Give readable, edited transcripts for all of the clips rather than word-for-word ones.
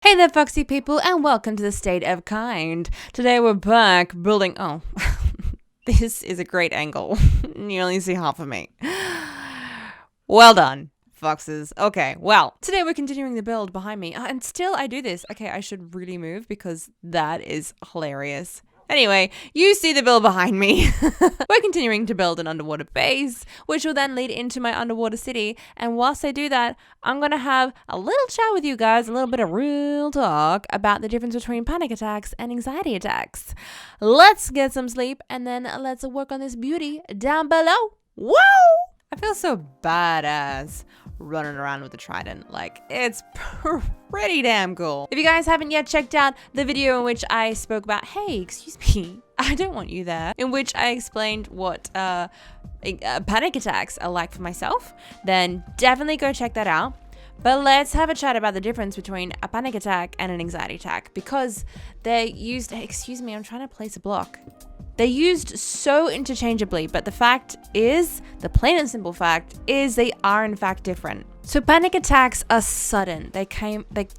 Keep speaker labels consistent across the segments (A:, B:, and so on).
A: Hey there, foxy people, and welcome to the State of Kind. Today we're back building... Oh, this is a great angle. You only see half of me. Well done, foxes. Okay, well, today we're continuing the build behind me. And still I do this. Okay, I should really move because that is hilarious. Anyway, you see the build behind me. We're continuing to build an underwater base, which will then lead into my underwater city. And whilst I do that, I'm going to have a little chat with you guys, a little bit of real talk about the difference between panic attacks and anxiety attacks. Let's get some sleep and then let's work on this beauty down below. Woo! I feel so badass running around with a trident. Like, it's pretty damn cool. If you guys haven't yet checked out the video in which I spoke about, hey, excuse me, I don't want you there, in which I explained what panic attacks are like for myself, then definitely go check that out. But let's have a chat about the difference between a panic attack and an anxiety attack, because they're used, excuse me, I'm trying to place a block. They're used so interchangeably, but the fact is, the plain and simple fact is they are in fact different. So panic attacks are sudden. They came, bleh,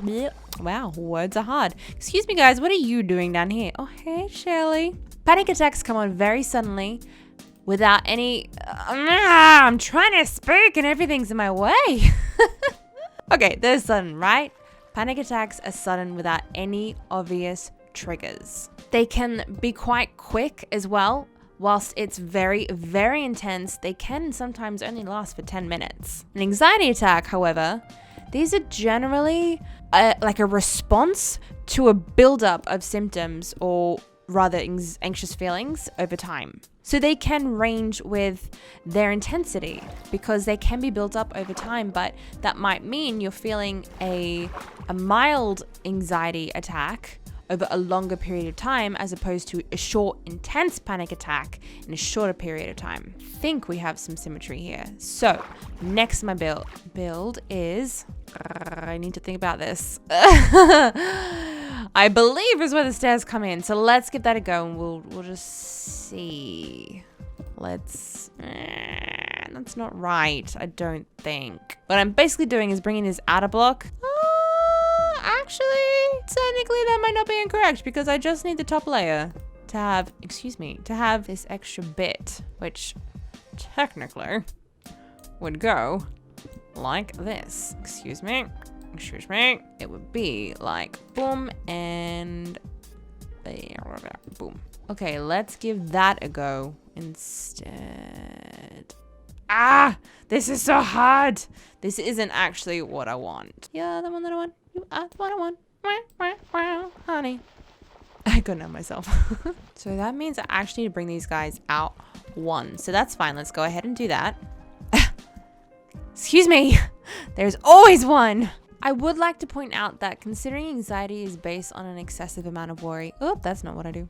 A: bleh. Wow, words are hard. Excuse me guys, what are you doing down here? Oh, hey Shirley. Panic attacks come on very suddenly without any, I'm trying to speak and everything's in my way. Okay, they're sudden, right? Panic attacks are sudden without any obvious triggers. They can be quite quick as well. Whilst it's very, very intense, they can sometimes only last for 10 minutes. An anxiety attack, however, these are generally like a response to a buildup of symptoms or rather anxious feelings over time. So they can range with their intensity because they can be built up over time, but that might mean you're feeling a mild anxiety attack over a longer period of time as opposed to a short, intense panic attack in a shorter period of time. I think we have some symmetry here. So next my build is, I need to think about this. I believe is where the stairs come in. So let's give that a go and we'll just see. That's not right, I don't think. What I'm basically doing is bringing this outer block. Actually, technically that might not be incorrect because I just need the top layer to have, to have this extra bit, which technically would go like this. Excuse me. It would be like boom and boom. Okay, let's give that a go instead. This is so hard. This isn't actually what I want. Yeah, the one that I want. You are the one I want. Honey. I couldn't help myself. So that means I actually need to bring these guys out one. So that's fine. Let's go ahead and do that. Excuse me. There's always one. I would like to point out that considering anxiety is based on an excessive amount of worry. Oh, that's not what I do.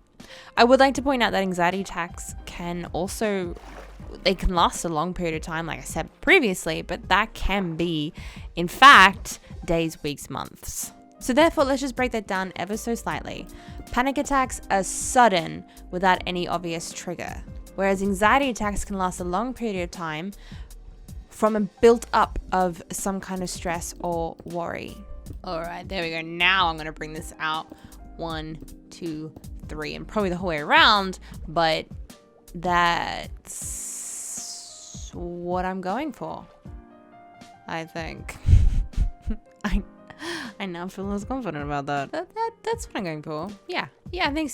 A: I would like to point out that anxiety attacks can also, they can last a long period of time, like I said previously, but that can be, in fact, days, weeks, months. So therefore, let's just break that down ever so slightly. Panic attacks are sudden without any obvious trigger, whereas anxiety attacks can last a long period of time from a built up of some kind of stress or worry. All right, there we go. Now I'm going to bring this out 1, 2, 3, and probably the whole way around, but that's what I'm going for, I think. I now feel less confident about that. That's what I'm going for. Yeah, I think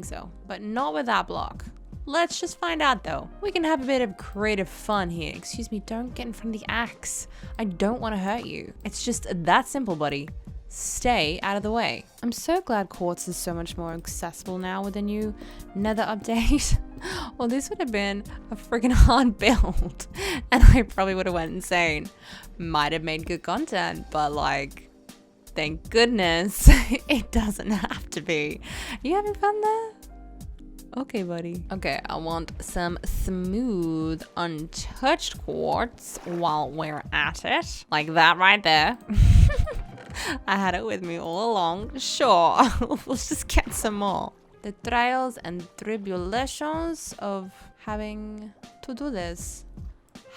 A: so. But not with that block. Let's just find out though. We can have a bit of creative fun here. Excuse me, don't get in front of the axe. I don't want to hurt you. It's just that simple, buddy. Stay out of the way. I'm so glad quartz is so much more accessible now with the new nether update. Well, this would have been a freaking hard build and I probably would have went insane. Might have made good content, but like, thank goodness it doesn't have to be. You having fun there? Okay, buddy. Okay, I want some smooth, untouched quartz while we're at it. Like that right there. I had it with me all along. Sure, we'll just get some more. The trials and tribulations of having to do this.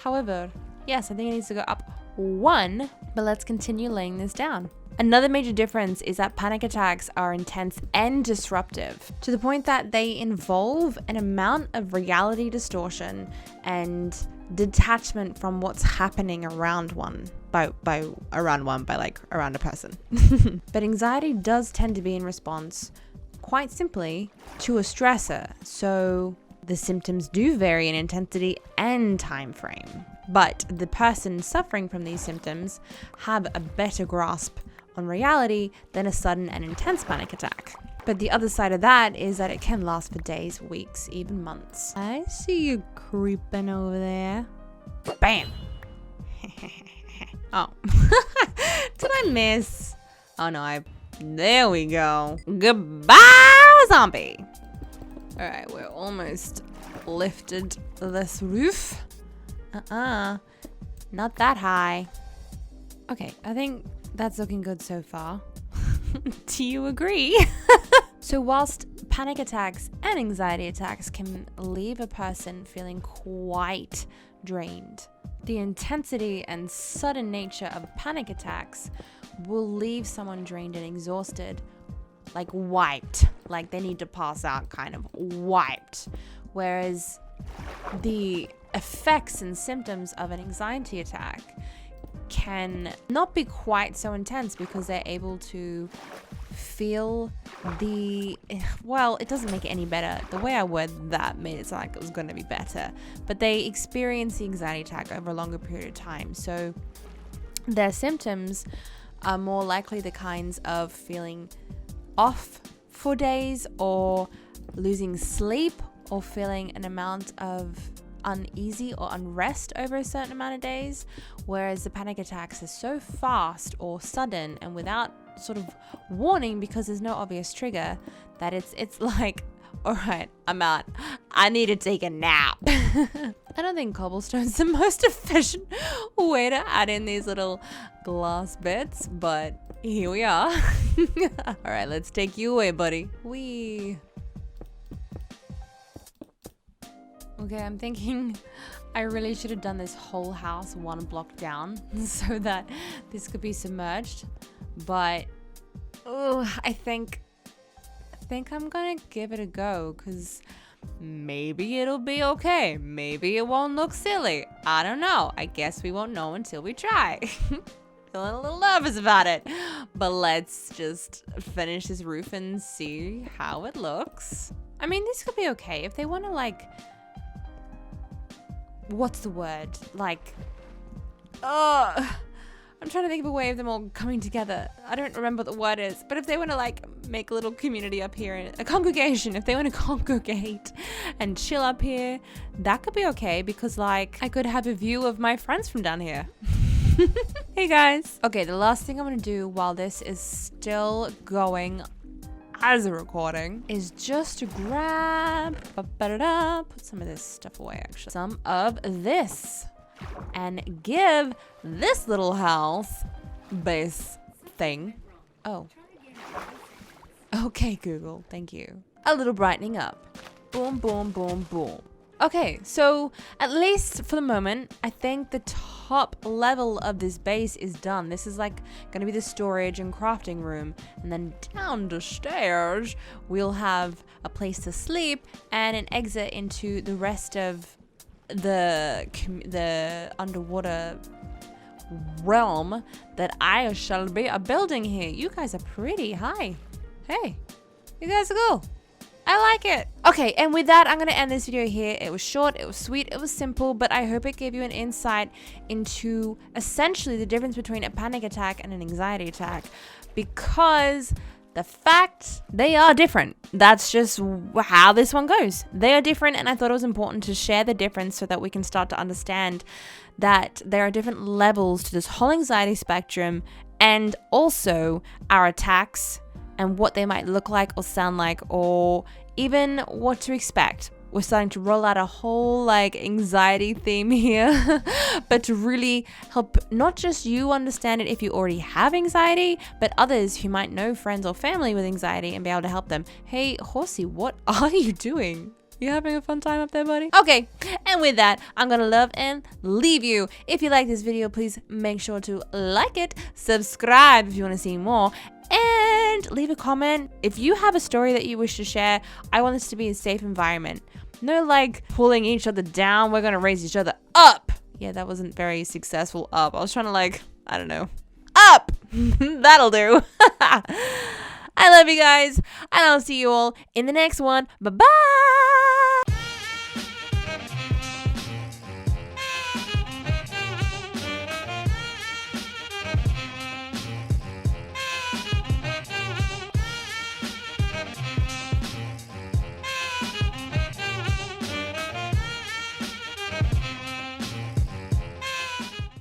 A: However, yes, I think it needs to go up 1, but let's continue laying this down. Another major difference is that panic attacks are intense and disruptive to the point that they involve an amount of reality distortion and detachment from what's happening around one by around a person. But anxiety does tend to be in response, quite simply, to a stressor. So the symptoms do vary in intensity and time frame, but the person suffering from these symptoms have a better grasp on reality than a sudden and intense panic attack. But the other side of that is that it can last for days, weeks, even months. I see you creeping over there. Bam! Oh. Did I miss? Oh no, there we go. Goodbye, zombie! Alright, we're almost lifted this roof. Not that high. Okay, I think that's looking good so far. Do you agree? So whilst panic attacks and anxiety attacks can leave a person feeling quite drained, the intensity and sudden nature of panic attacks will leave someone drained and exhausted, like wiped, like they need to pass out, kind of wiped. Whereas the effects and symptoms of an anxiety attack can not be quite so intense because they're able to feel it doesn't make it any better. The way I worded that made it sound like it was going to be better, but they experience the anxiety attack over a longer period of time. So their symptoms are more likely the kinds of feeling off for days, or losing sleep, or feeling an amount of uneasy or unrest over a certain amount of days, whereas the panic attacks are so fast or sudden and without sort of warning, because there's no obvious trigger, that it's like, all right, I'm out, I need to take a nap. I don't think cobblestone's the most efficient way to add in these little glass bits, but here we are. All right, let's take you away, buddy. Okay, I'm thinking I really should have done this whole house 1 block down so that this could be submerged. But I think I'm gonna give it a go, because maybe it'll be okay. Maybe it won't look silly. I don't know. I guess we won't know until we try. Feeling a little nervous about it. But let's just finish this roof and see how it looks. I mean, this could be okay if they want to, like, what's the word? Like, I'm trying to think of a way of them all coming together. I don't remember what the word is, but if they want to, like, make a little community up here, a congregation, if they want to congregate and chill up here, that could be okay, because, like, I could have a view of my friends from down here. Hey guys. Okay, the last thing I'm gonna do while this is still going as a recording is just to grab, put some of this stuff away, actually. Some of this. And give this little house base thing. Oh. Okay, Google. Thank you. A little brightening up. Boom, boom, boom, boom. Okay, so at least for the moment, I think the top level of this base is done. This is like going to be the storage and crafting room. And then down the stairs, we'll have a place to sleep and an exit into the rest of the underwater realm that I shall be building here. You guys are pretty high. Hey, you guys are cool. I like it. Okay, and with that, I'm going to end this video here. It was short, it was sweet, it was simple, but I hope it gave you an insight into essentially the difference between a panic attack and an anxiety attack, because the fact they are different. That's just how this one goes. They are different, and I thought it was important to share the difference so that we can start to understand that there are different levels to this whole anxiety spectrum, and also our attacks and what they might look like or sound like, or even what to expect. We're starting to roll out a whole like anxiety theme here, but to really help not just you understand it if you already have anxiety, but others who might know friends or family with anxiety and be able to help them. Hey, Horsey, what are you doing? You having a fun time up there, buddy? Okay, and with that, I'm gonna love and leave you. If you like this video, please make sure to like it, subscribe if you want to see more, and leave a comment. If you have a story that you wish to share, I want this to be a safe environment. No like pulling each other down. We're gonna raise each other up. Yeah, that wasn't very successful up. I was trying to I don't know. Up! That'll do. I love you guys, and I'll see you all in the next one. Bye-bye!